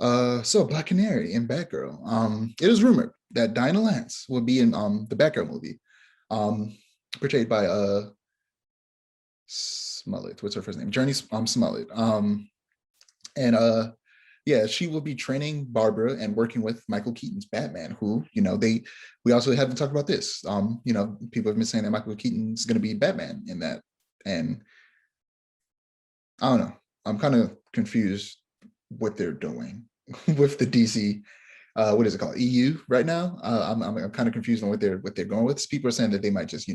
So Black Canary and Batgirl. It is rumored that Dinah Lance will be in the Batgirl movie, um, portrayed by Smollett. What's her first name? Journey Smollett. And yeah, she will be training Barbara and working with Michael Keaton's Batman, who, we also haven't talked about this. People have been saying that Michael Keaton's gonna be Batman in that. And I don't know. I'm kind of confused what they're doing with the DC. What is it called? EU right now. I'm kind of confused on what they're going with. People are saying that they might just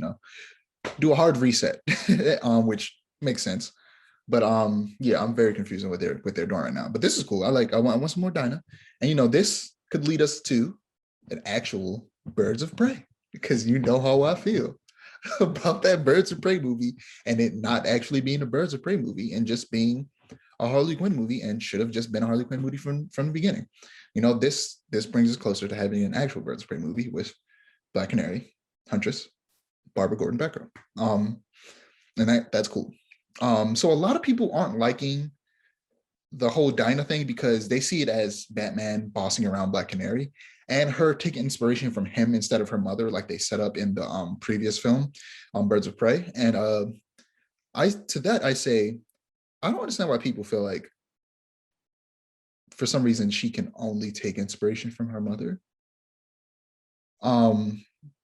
do a hard reset, which makes sense. But yeah, I'm very confused on what they're doing right now. But this is cool. I want some more Dinah, and this could lead us to an actual Birds of Prey, because you know how I feel about that Birds of Prey movie, and it not actually being a Birds of Prey movie and just being a Harley Quinn movie, and should have just been a Harley Quinn movie from the beginning. This brings us closer to having an actual Birds of Prey movie with Black Canary, Huntress, Barbara Gordon, Batgirl. And that's cool. So a lot of people aren't liking the whole Dinah thing because they see it as Batman bossing around Black Canary and her taking inspiration from him instead of her mother, like they set up in the previous film, Birds of Prey. And I say, I don't understand why people feel like for some reason she can only take inspiration from her mother.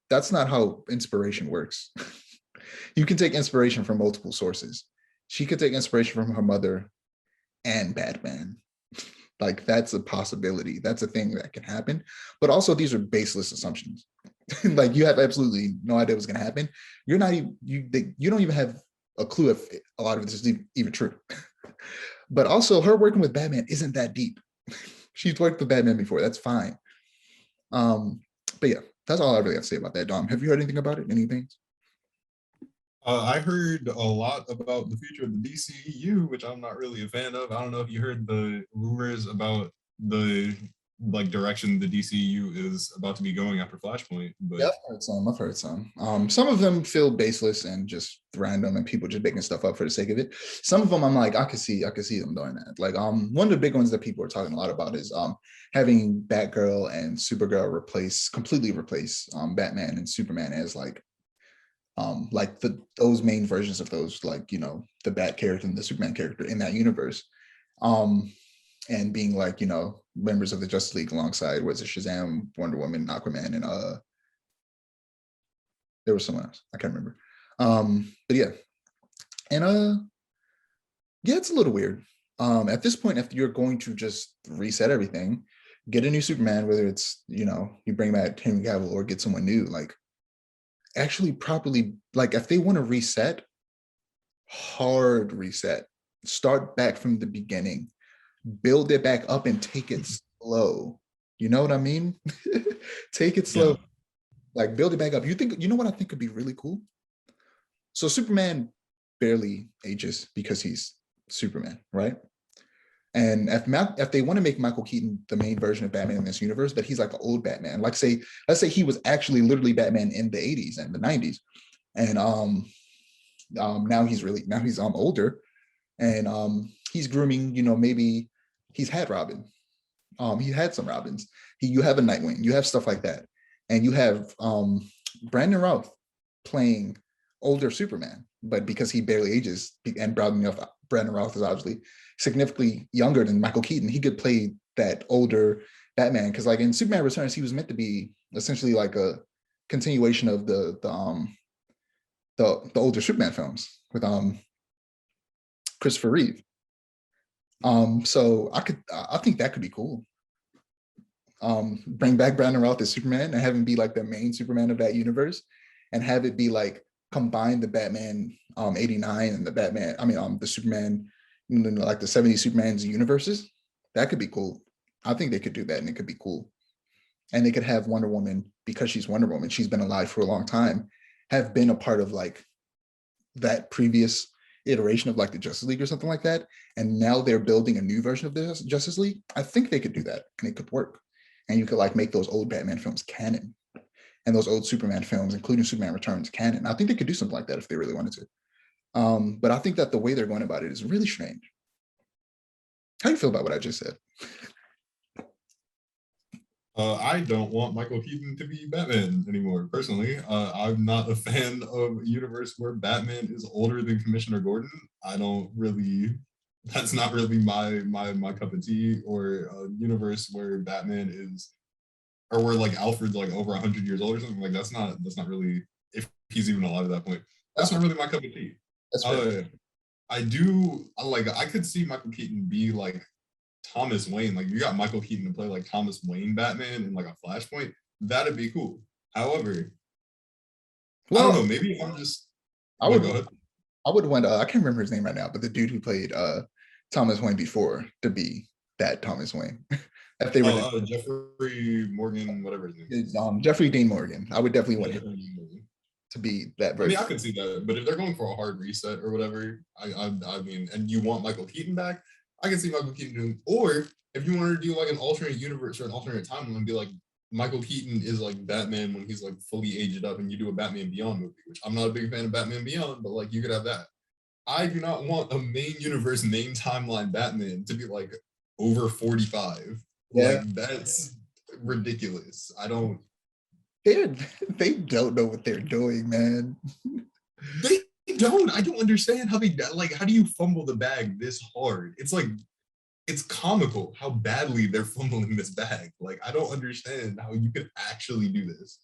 That's not how inspiration works. You can take inspiration from multiple sources. She could take inspiration from her mother and Batman. Like, that's a possibility. That's a thing that can happen. But also, these are baseless assumptions. Like, you have absolutely no idea what's going to happen. You're not even, you don't even have a clue if a lot of this is even true. But also, her working with Batman isn't that deep. She's worked with Batman before. That's fine. But yeah, that's all I really have to say about that. Dom, have you heard anything about it? Anything? I heard a lot about the future of the DCEU, which I'm not really a fan of. I don't know if you heard the rumors about the direction the DCEU is about to be going after Flashpoint, Yeah, but I've heard some. I've heard some. Some of them feel baseless and just random, and people just making stuff up for the sake of it. Some of them, I'm like, I could see them doing that. Like, one of the big ones that people are talking a lot about is having Batgirl and Supergirl completely replace Batman and Superman as like those main versions of those, like the Bat character and the Superman character in that universe, um, and being like members of the Justice League alongside was it Shazam, Wonder Woman, Aquaman, and there was someone else I can't remember. But yeah, and yeah, it's a little weird. At this point, if you're going to just reset everything, get a new Superman, whether it's you bring back Henry Cavill or get someone new, like actually properly, like if they want to reset, hard reset, start back from the beginning, build it back up and take it slow. You know what I mean? Take it yeah, slow, like build it back up. You know what I think could be really cool? So Superman barely ages because he's Superman, right? And if they want to make Michael Keaton the main version of Batman in this universe, but he's like an old Batman, like let's say he was actually literally Batman in the 80s and the 90s, and now he's older, and he's grooming, maybe he's had Robin, he had some Robins, you have a Nightwing, you have stuff like that, and you have Brandon Routh playing older Superman, but because he barely ages, and Brandon Routh is obviously significantly younger than Michael Keaton, he could play that older Batman, because like in Superman Returns, he was meant to be essentially like a continuation of the older Superman films with Christopher Reeve. So I think that could be cool. Bring back Brandon Routh as Superman and have him be like the main Superman of that universe, and have it be like combine the Batman 89 and the Batman, the Superman, like the 70s Superman's universes. That could be cool. I think they could do that and it could be cool. And they could have Wonder Woman, because she's Wonder Woman, she's been alive for a long time, have been a part of like that previous iteration of like the Justice League or something like that. And now they're building a new version of the Justice League. I think they could do that and it could work. And you could like make those old Batman films canon and those old Superman films, including Superman Returns, canon. I think they could do something like that if they really wanted to. But I think that the way they're going about it is really strange. How do you feel about what I just said? I don't want Michael Keaton to be Batman anymore. Personally, I'm not a fan of a universe where Batman is older than Commissioner Gordon. I don't really. That's not really my cup of tea. Or a universe where Batman is, or where like Alfred's like over 100 years old or something. Like that's not really, if he's even alive at that point. That's That's not fair. really my cup of tea. That's fair. Uh, I do like. I could see Michael Keaton be like Thomas Wayne. Like you got Michael Keaton to play like Thomas Wayne Batman in like a Flashpoint. That'd be cool. However, I don't Well, know. Maybe I'm just. I Well, would go ahead. I would want I can't remember his name right now, but the dude who played Thomas Wayne before to be that Thomas Wayne. If they were to, Oh, Jeffrey Morgan, whatever his name is. Jeffrey Dean Morgan, I would definitely Yeah, want him Jeffrey Morgan. to be that I mean, version. I could see that, but if they're going for a hard reset or whatever, I mean, and you want Michael Keaton back, I can see Michael Keaton doing. Or if you wanted to do like an alternate universe or an alternate timeline, and be like Michael Keaton is like Batman when he's like fully aged up, and you do a Batman Beyond movie, which I'm not a big fan of Batman Beyond, but like you could have that. I do not want a main universe, main timeline Batman to be like over 45. Yeah, Like that's ridiculous. I don't. they're they don't know what they're doing, man. They don't. I don't understand how they like. How do you fumble the bag this hard? It's like it's comical how badly they're fumbling this bag. Like I don't understand how you could actually do this.